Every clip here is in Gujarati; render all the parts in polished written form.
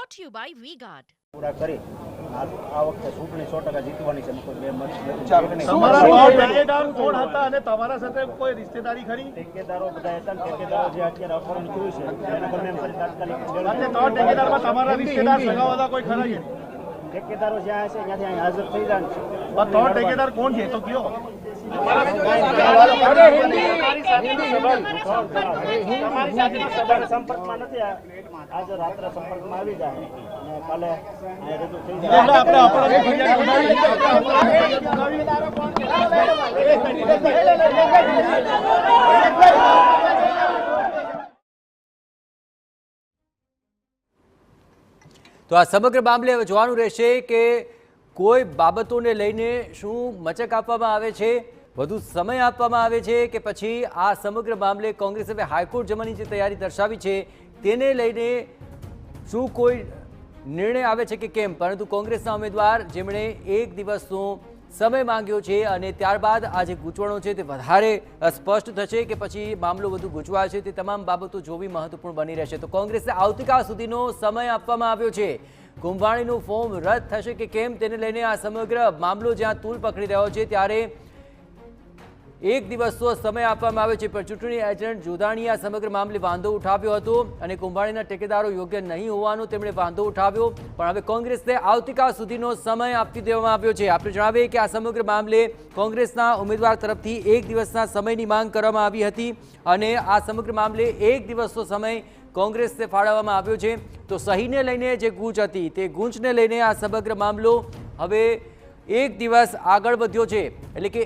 Brought to you by V-Guard. પૂરા કરી આ વખતે ચૂંટણી 100% જીતવાની છે. તમારા ટેકેદાર કોણ હતા અને તમારા સાથે કોઈ રિશ્તેદારી ખરી? ઠેકેદારો બધા હતા. ઠેકેદારો જે અત્યારે અપહરણ થયું છે એને ગમે એમ કરી તાત્કાલિક અને તો ઠેકેદારમાં તમારા રિશ્તેદાર સગાવાલા કોઈ ખરા છે? ઠેકેદારો જ્યાં હશે ત્યાંથી અહીં હાજર થઈ જાય છે. તો ઠેકેદાર કોણ છે તો કયો? સંપર્કમાં નથી. આજે રાત્રે સંપર્કમાં આવી જાય અને કાલે રજૂ થઈ જાય. તો આ સમગ્ર મામલે હવે જોવાનું રહેશે કે કોઈ બાબતોને લઈને શું મચક આપવામાં આવે છે, વધુ સમય આપવામાં આવે છે કે પછી આ સમગ્ર મામલે કોંગ્રેસે હવે હાઈકોર્ટ જવાની જે તૈયારી દર્શાવી છે તેને લઈને શું કોઈ નિર્ણય આવે છે કે કેમ. પરંતુ કોંગ્રેસના ઉમેદવાર જેમણે એક દિવસનો સમય માંગ્યો છે અને ત્યારબાદ આ જે ગૂંચવણો છે તે વધારે સ્પષ્ટ થશે કે પછી મામલો વધુ ગૂંચવાય છે, તે તમામ બાબતો જોવી મહત્વપૂર્ણ બની રહેશે. તો કોંગ્રેસે આવતીકાલ સુધીનો સમય આપવામાં આવ્યો છે. કુંભાણીનું ફોર્મ રદ થશે કે કેમ તેને લઈને આ સમગ્ર મામલો જ્યાં તૂલ પકડી રહ્યો છે ત્યારે એક દિવસનો સમય આપવામાં આવ્યો છે. પણ ચૂંટણી એજન્ટ જોધાણીએ આ સમગ્ર મામલે વાંધો ઉઠાવ્યો હતો અને કુંભાણીના ટેકેદારો યોગ્ય નહીં હોવાનો તેમણે વાંધો ઉઠાવ્યો. પણ હવે કોંગ્રેસને આવતીકાલ સુધીનો સમય આપી દેવામાં આવ્યો છે. આપણે જણાવીએ કે આ સમગ્ર મામલે કોંગ્રેસના ઉમેદવાર તરફથી એક દિવસના સમયની માંગ કરવામાં આવી હતી અને આ સમગ્ર મામલે એક દિવસનો સમય કોંગ્રેસને ફાળવવામાં આવ્યો છે. તો સહીને લઈને જે ગૂંચ હતી તે ગૂંચને લઈને આ સમગ્ર મામલો હવે એક દિવસ આગળ વધ્યો છે. એટલે કે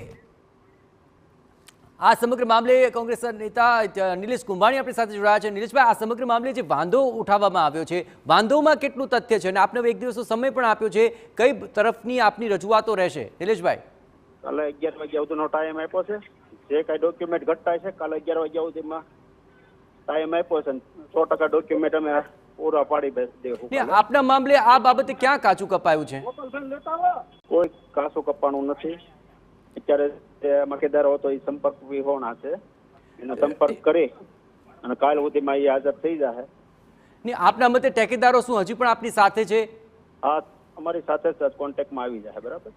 આ સમગ્ર મામલે કોંગ્રેસના નેતા નિલેશ કુંભાણી આપણી સાથે જોડાયા છે. નિલેશભાઈ, આ સમગ્ર મામલે જે વાંધો ઉઠાવવામાં આવ્યો છે, વાંધોમાં કેટલું તથ્ય છે અને આપને એક દિવસનો સમય પણ આપ્યો છે, કઈ તરફની આપની રજૂઆતો રહેશે? નિલેશભાઈ, કાલે 11 વાગ્યા સુધીનો ટાઈમ આપ્યો છે. જે કાંઈ ડોક્યુમેન્ટ ઘટતા છે કાલે 11 વાગ્યા સુધીમાં ટાઈમ આપ્યો છે. 100% ડોક્યુમેન્ટ અમે પૂરા પાડી દઈશું. આપના મામલે આ બાબતે ક્યાં કાચું કપાયું છે? કોઈ કાચું કપાણું નથી. અત્યારે મકેદારો હતો એ સંપર્ક વિહોણા છે, એનો સંપર્ક કરી અને કાલ સુધીમાં એ હાજર થઈ જાય. આપના મતે ટેકેદારો શું હજી પણ આપની સાથે છે? હા, અમારી સાથે જ કોન્ટેક્ટમાં આવી જાય. બરાબર.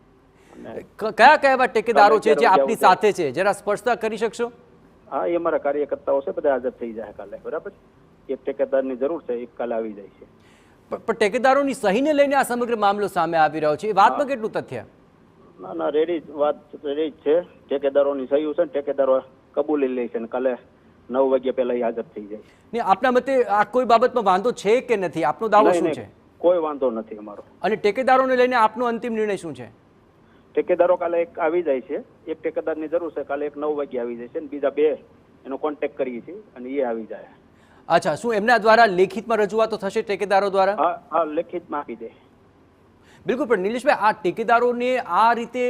કયા કયા એવા ટેકેદારો છે જે આપની સાથે છે, જરા સ્પષ્ટતા કરી શકશો? હા, એ અમારા કાર્યકર્તાઓ છે, બધા હાજર થઈ જાય કાલે. બરાબર. એક ટેકેદારની જરૂર છે, એક કાલે આવી જાય છે. પણ ટેકેદારોની સહીને લઈને આ સમગ્ર મામલો સામે આવી રહ્યો છે, એ વાતમાં કેટલું તથ્ય? ના ના, રેડી વાત રેડી જ છે. ઠેકેદારોની સહી છે, ઠેકેદારો કબૂલી લે છે અને કાલે 9 વાગ્યા પહેલા હાજર થઈ જાય. ને આપના મતે આ કોઈ બાબતમાં વાંધો છે કે નથી? આપનો દાવો શું છે? કોઈ વાંધો નથી અમારો. અને ટેકેદારોને લઈને આપનો અંતિમ નિર્ણય શું છે? ઠેકેદારો કાલે એક આવી જાય છે. એક ઠેકેદારની જરૂર છે, કાલે એક 9 વાગ્યા આવી જાય છે અને બીજા 2 એનો કોન્ટેક્ટ કરીએ છીએ અને એ આવી જાય. અચ્છા, શું એમના દ્વારા લેખિતમાં રજૂઆતો થશે ટેકેદારો દ્વારા? હા હા, લેખિતમાં આપી દે. બિલકુલ. પણ નિલેશભાઈ, આ ટેકેદારોને આ રીતે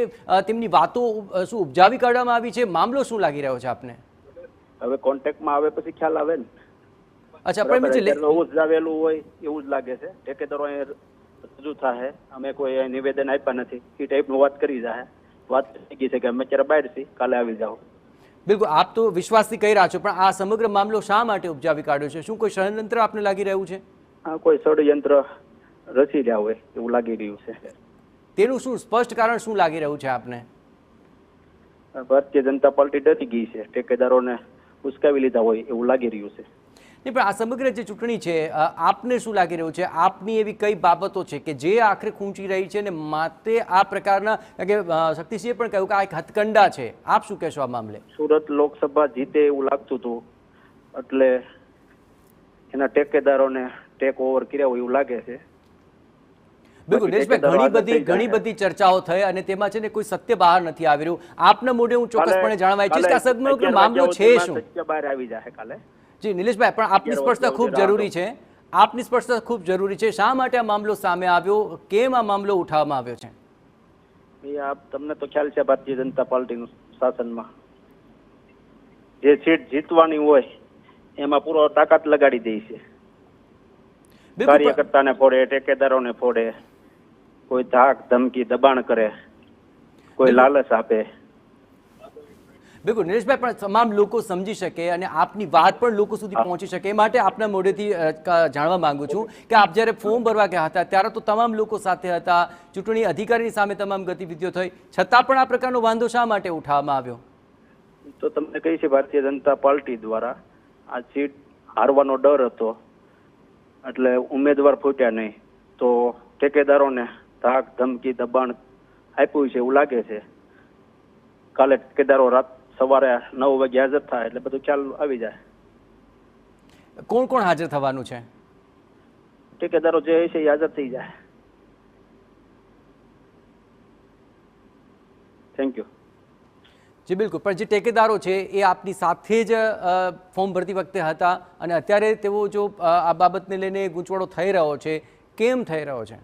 તેમની વાતો શું ઉપજાવી કાઢવામાં આવી છે? મામલો શું લાગી રહ્યો છે આપને? હવે કોન્ટેક્ટમાં આવે પછી ખ્યાલ આવે ને. અચ્છા, પણ એવું જ આવેલું હોય એવું જ લાગે છે. ઠેકેદારો રજૂ થાય, અમે કોઈ નિવેદન આપ્યા નથી એ ટાઈપનું વાત કરી જાય. વાત થઈ ગઈ છે કે અમે અત્યારે બહાર છીએ, કાલે આવી જાઓ. બિલકુલ, આપ તો વિશ્વાસથી કહી રહ્યા છો, પણ આ સમગ્ર મામલો શા માટે ઉપજાવી કાઢ્યો છે? શું કોઈ ષડયંત્ર આપને લાગી રહ્યું છે? હા, કોઈ ષડયંત્ર રચી રહ્યા હોય એવું લાગી રહ્યું છે. તેનું શું સ્પષ્ટ કારણ શું લાગી રહ્યું છે આપને? ભારતીય જનતા પાર્ટી ડરી ગઈ છે, ઠેકેદારોને ઉશ્કાવી લીધા હોય એવું લાગી રહ્યું છે. નહીં, પણ આ સમગ્ર જે ચૂંટણી છે, આપને શું લાગી રહ્યું છે? આપની એવી કઈ બાબતો છે કે જે આખરે ખૂંચી રહી છે અને માટે આ પ્રકારના, કે શક્તિસિંહે પણ કહ્યું કે આ એક હથકંડા છે, આપ શું કહેશો આ મામલે? સુરત લોકસભા જીતે એવું લાગતું હતું, એટલે એના ઠેકેદારોને ટેક ઓવર કર્યા હોય એવું લાગે છે. બિલકુલ નિલેશભાઈ, ઘણી બધી ચર્ચાઓ થઈ અને તેમાં છે ને કોઈ સત્ય બહાર નથી આવી રહ્યું. આપના મોઢે હું ચોક્કસપણે જાણવા ઈચ્છીશ કે આ સમગ્ર મામલો છે શું? સત્ય બહાર આવી જાય કાલે. જી નિલેશભાઈ, પણ આપની સ્પષ્ટતા ખૂબ જરૂરી છે. આપની સ્પષ્ટતા ખૂબ જરૂરી છે. શા માટે આ મામલો સામે આવ્યો? કેમ આ મામલો ઉઠાવવામાં આવ્યો છે? તમને તો ખ્યાલ છે, ભારતીય જનતા પાર્ટીનું શાસનમાં જે સીટ જીતવાની હોય એમાં પૂરો તાકાત લગાડી દે છે. કાર્યકર્તાને ફોડે, ઠેકેદારોને ફોડે, કોઈ ધાક ધમકી દબાણ કરે, કોઈ લાલચ આપે. બિલકુલ નિલેશભાઈ, પણ તમામ લોકો સમજી શકે અને આપની વાત પણ લોકો સુધી પહોંચી શકે એ માટે આપના મોઢેથી જાણવા માંગુ છું કે આપ જ્યારે ફોર્મ ભરવા ગયા હતા ત્યારે તો તમામ લોકો સાથે હતા, ચૂંટણી અધિકારીની સામે તમામ ગતિવિધિઓ થઈ, છતાં પણ આ પ્રકારનો વાંધો શા માટે ઉઠાવવામાં આવ્યો? તો તમને કહી છે ભારતીય જનતા પાર્ટી દ્વારા આ સીટ હારવાનો ડર હતો એટલે ઉમેદવાર ફૂટ્યા નહીં, તો ઠેકેદારોને ધાક ધમકી દબાણ આપ્યું છે એવું લાગે છે. કાલે ઠેકેદારો રાત સવારે 9 વાગે હાજર થાય એટલે બધું ખ્યાલ આવી જાય. કોણ કોણ હાજર થવાનું છે? ઠેકેદારો જે છે એ હાજર થઈ જાય. Thank you. જી બિલકુલ, પણ જે ઠેકેદારો છે એ આપની સાથે જ ફોર્મ ભરતી વખતે હતા અને અત્યારે તેઓ જો આ બાબતને લઈને ગૂંચવાડો થઈ રહ્યો છે, કેમ થઈ રહ્યો છે?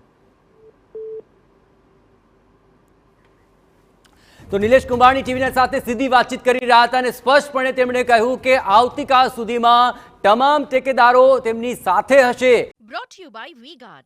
તો નિલેશ કુંભાણી ટીવીના સાથે સીધી વાતચીત કરી રહ્યા હતા અને સ્પષ્ટપણે તેમણે કહ્યું કે આવતીકાલ સુધીમાં તમામ ઠેકેદારો તેમની સાથે હશે. Brought to you by V-Guard.